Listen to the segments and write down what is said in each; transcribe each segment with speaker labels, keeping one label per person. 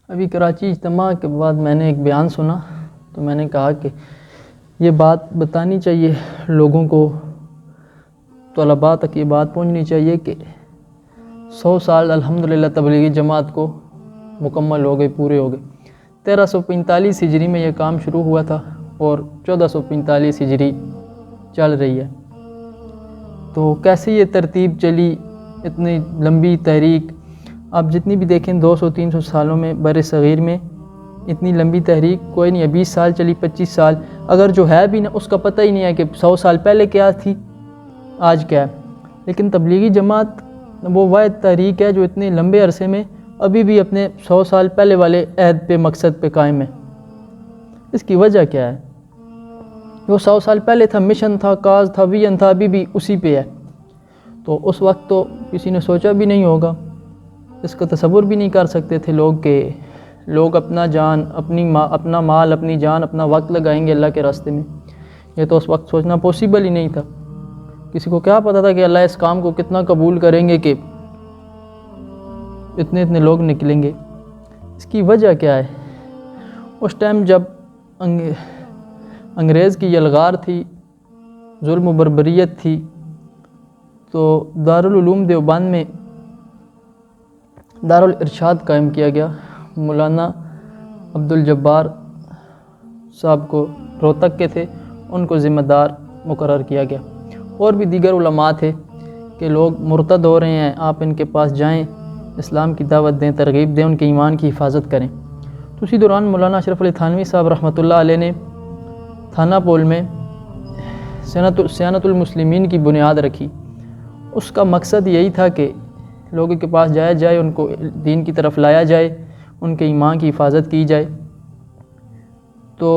Speaker 1: ابھی کراچی اجتماع کے بعد میں نے ایک بیان سنا تو میں نے کہا کہ یہ بات بتانی چاہیے لوگوں کو، طلباء تک یہ بات پہنچنی چاہیے کہ 100 سال الحمدللہ تبلیغی جماعت کو مکمل ہو گئے، پورے ہو گئے۔ 1345 ہجری میں یہ کام شروع ہوا تھا اور 1445 ہجری چل رہی ہے۔ تو کیسے یہ ترتیب چلی، اتنی لمبی تحریک؟ آپ جتنی بھی دیکھیں 200-300 سالوں میں بر صغیر میں اتنی لمبی تحریک کوئی نہیں ہے۔ 20 سال چلی، 25 سال، اگر جو ہے بھی نا اس کا پتہ ہی نہیں ہے کہ 100 سال پہلے کیا تھی، آج کیا ہے۔ لیکن تبلیغی جماعت وہ واحد تحریک ہے جو اتنے لمبے عرصے میں ابھی بھی اپنے 100 سال پہلے والے عہد پہ، مقصد پہ قائم ہے۔ اس کی وجہ کیا ہے؟ وہ 100 سال پہلے تھا، مشن تھا، کاز تھا، ویژن تھا، ابھی بھی اسی پہ ہے۔ تو اس وقت تو کسی نے سوچا بھی نہیں ہوگا، اس کا تصور بھی نہیں کر سکتے تھے لوگ کہ لوگ اپنا جان، اپنا مال، اپنی جان، اپنا وقت لگائیں گے اللہ کے راستے میں۔ یہ تو اس وقت سوچنا پاسبل ہی نہیں تھا۔ کسی کو کیا پتہ تھا کہ اللہ اس کام کو کتنا قبول کریں گے کہ اتنے لوگ نکلیں گے۔ اس کی وجہ کیا ہے؟ اس ٹائم جب انگریز کی یلغار تھی، ظلم و بربریت تھی، تو دارالعلوم دیوبند میں دارالارشاد قائم کیا گیا۔ مولانا عبدالجبار صاحب کو روہتک کے تھے، ان کو ذمہ دار مقرر کیا گیا۔ اور بھی دیگر علماء تھے کہ لوگ مرتد ہو رہے ہیں، آپ ان کے پاس جائیں، اسلام کی دعوت دیں، ترغیب دیں، ان کے ایمان کی حفاظت کریں۔ تو اسی دوران مولانا اشرف علی تھانوی صاحب رحمۃ اللہ علیہ نے تھانہ پول میں صیانت المسلمین کی بنیاد رکھی۔ اس کا مقصد یہی تھا کہ لوگوں کے پاس جایا جائے، ان کو دین کی طرف لایا جائے، ان کے ایمان کی حفاظت کی جائے۔ تو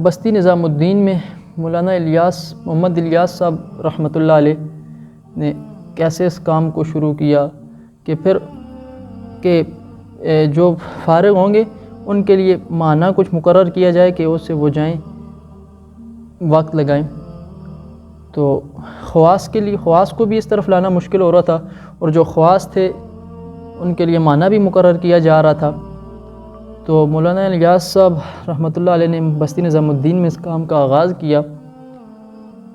Speaker 1: بستی نظام الدین میں مولانا محمد الیاس صاحب رحمۃ اللہ علیہ نے کیسے اس کام کو شروع کیا کہ پھر کہ جو فارغ ہوں گے ان کے لیے ماہانہ کچھ مقرر کیا جائے کہ اس سے وہ جائیں، وقت لگائیں۔ تو خواص کو بھی اس طرف لانا مشکل ہو رہا تھا، اور جو خواص تھے ان کے لیے ماہانہ بھی مقرر کیا جا رہا تھا۔ تو مولانا الیاس صاحب رحمۃ اللہ علیہ نے بستی نظام الدین میں اس کام کا آغاز کیا۔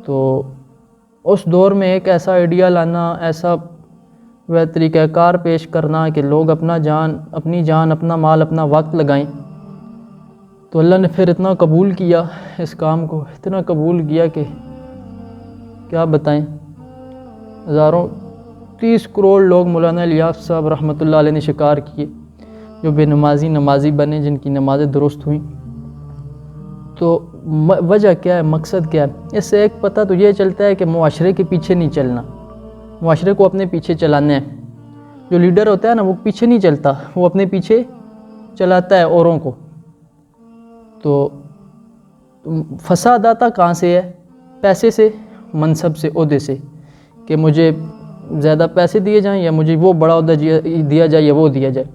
Speaker 1: تو اس دور میں ایک ایسا آئیڈیا لانا، ایسا وہ طریقہ کار پیش کرنا کہ لوگ اپنی جان، اپنا مال، اپنا وقت لگائیں، تو اللہ نے پھر اتنا قبول کیا اس کام کو، اتنا قبول کیا کہ کیا بتائیں۔ 30 کروڑ لوگ مولانا الیاس صاحب رحمۃ اللہ علیہ نے شکار کیے، جو بے نمازی بنے، جن کی نمازیں درست ہوئیں۔ تو وجہ کیا ہے، مقصد کیا ہے؟ اس سے ایک پتہ تو یہ چلتا ہے کہ معاشرے کے پیچھے نہیں چلنا، معاشرے کو اپنے پیچھے چلانا ہے۔ جو لیڈر ہوتا ہے نا، وہ پیچھے نہیں چلتا، وہ اپنے پیچھے چلاتا ہے اوروں کو۔ تو فساد آتا کہاں سے ہے؟ پیسے سے، منصب سے، عہدے سے، کہ مجھے زیادہ پیسے دیے جائیں، یا مجھے وہ بڑا عہدہ دیا جائے یا وہ دیا جائے۔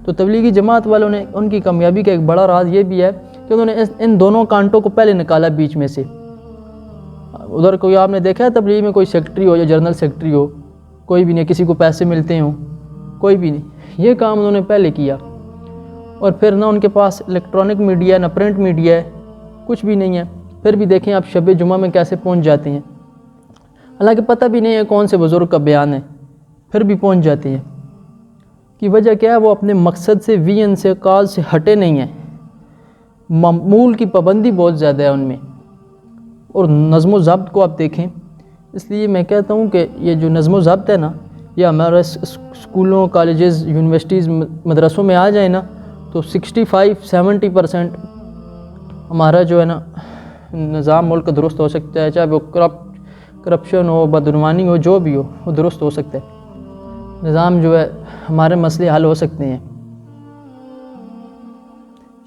Speaker 1: تو تبلیغی جماعت والوں نے، ان کی کامیابی کا ایک بڑا راز یہ بھی ہے کہ انہوں نے ان دونوں کانٹوں کو پہلے نکالا بیچ میں سے۔ ادھر کوئی آپ نے دیکھا ہے تبلیغ میں کوئی سیکٹری ہو یا جنرل سیکٹری ہو؟ کوئی بھی نہیں، کسی کو پیسے ملتے ہوں، کوئی بھی نہیں۔ یہ کام انہوں نے پہلے کیا، اور پھر نہ ان کے پاس الیکٹرانک میڈیا ہے، نہ پرنٹ میڈیا ہے، کچھ بھی نہیں ہے۔ پھر بھی دیکھیں آپ شب جمعہ میں کیسے پہنچ جاتے ہیں، حالانکہ پتہ بھی نہیں ہے کون سے بزرگ کا بیان ہے، پھر بھی پہنچ جاتے ہیں۔ کی وجہ کیا ہے؟ وہ اپنے مقصد سے، ویژن سے، کاز سے ہٹے نہیں ہیں۔ معمول کی پابندی بہت زیادہ ہے ان میں، اور نظم و ضبط کو آپ دیکھیں۔ اس لیے میں کہتا ہوں کہ یہ جو نظم و ضبط ہے نا، یہ ہمارے اسکولوں، کالجز، یونیورسٹیز، مدرسوں میں آ جائے نا، تو 65-70% ہمارا جو ہے نا نظام ملک درست ہو سکتا ہے، چاہے وہ کرپشن ہو، بدعنوانی ہو، جو بھی ہو، وہ درست ہو سکتا ہے۔ نظام جو ہے، ہمارے مسئلے حل ہو سکتے ہیں۔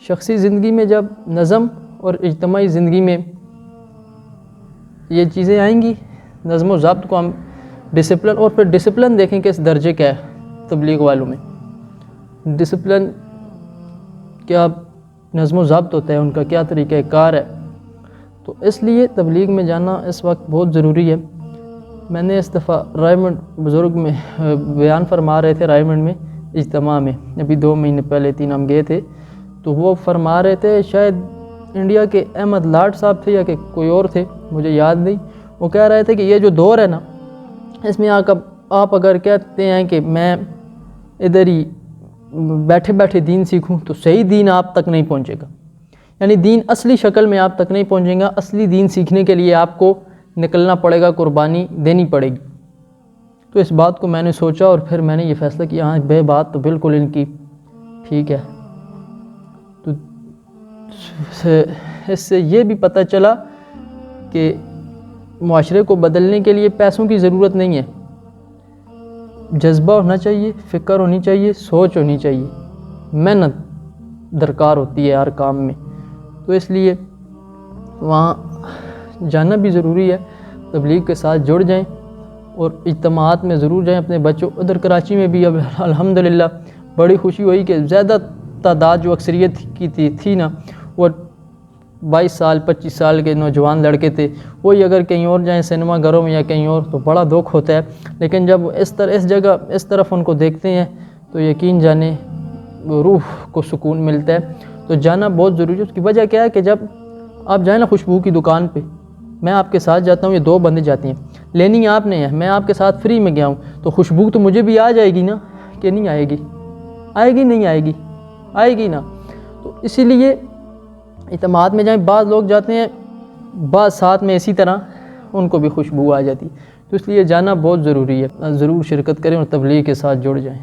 Speaker 1: شخصی زندگی میں جب نظم اور اجتماعی زندگی میں یہ چیزیں آئیں گی، نظم و ضبط کو ہم ڈسپلن، اور پھر ڈسپلن دیکھیں کہ اس درجے کیا ہے تبلیغ والوں میں۔ ڈسپلن کیا نظم و ضبط ہوتا ہے، ان کا کیا طریقہ کار ہے۔ تو اس لیے تبلیغ میں جانا اس وقت بہت ضروری ہے۔ میں نے اس دفعہ رائے منڈ بزرگ میں بیان فرما رہے تھے، رائے منڈ میں، اجتماع میں، ابھی 2 مہینے پہلے 3 ہم گئے تھے، تو وہ فرما رہے تھے، شاید انڈیا کے احمد لاڈ صاحب تھے یا کہ کوئی اور تھے، مجھے یاد نہیں، وہ کہہ رہے تھے کہ یہ جو دور ہے نا، اس میں آپ اگر کہتے ہیں کہ میں ادھر ہی بیٹھے بیٹھے دین سیکھوں تو صحیح دین آپ تک نہیں پہنچے گا، یعنی دین اصلی شکل میں آپ تک نہیں پہنچے گا، اصلی دین سیکھنے کے لیے آپ کو نکلنا پڑے گا، قربانی دینی پڑے گی۔ تو اس بات کو میں نے سوچا اور پھر میں نے یہ فیصلہ کیا، ہاں بے بات تو بالکل ان کی ٹھیک ہے۔ تو اس سے یہ بھی پتہ چلا کہ معاشرے کو بدلنے کے لیے پیسوں کی ضرورت نہیں ہے، جذبہ ہونا چاہیے، فکر ہونی چاہیے، سوچ ہونی چاہیے، محنت درکار ہوتی ہے ہر کام میں۔ تو اس لیے وہاں جانا بھی ضروری ہے، تبلیغ کے ساتھ جڑ جائیں اور اجتماعات میں ضرور جائیں اپنے بچوں۔ ادھر کراچی میں بھی اب الحمدللہ بڑی خوشی ہوئی کہ زیادہ تعداد جو اکثریت کی تھی نا، وہ 22 سال 25 سال کے نوجوان لڑکے تھے، وہی اگر کہیں اور جائیں سینما گھروں میں یا کہیں اور تو بڑا دکھ ہوتا ہے، لیکن جب اس جگہ اس طرف ان کو دیکھتے ہیں تو یقین جانے روح کو سکون ملتا ہے۔ تو جانا بہت ضروری ہے۔ اس کی وجہ کیا ہے کہ جب آپ جائیں نا خوشبو کی دکان پہ، میں آپ کے ساتھ جاتا ہوں، یہ 2 بندے جاتے ہیں، لینی آپ نے ہے، میں آپ کے ساتھ فری میں گیا ہوں، تو خوشبو تو مجھے بھی آ جائے گی نا، کہ نہیں آئے گی؟ آئے گی نہیں آئے گی؟ آئے گی نا۔ تو اسی لیے اجتماعات میں جائیں، بعض لوگ جاتے ہیں، بعض ساتھ میں اسی طرح ان کو بھی خوشبو آ جاتی، تو اس لیے جانا بہت ضروری ہے، ضرور شرکت کریں اور تبلیغ کے ساتھ جڑ جائیں۔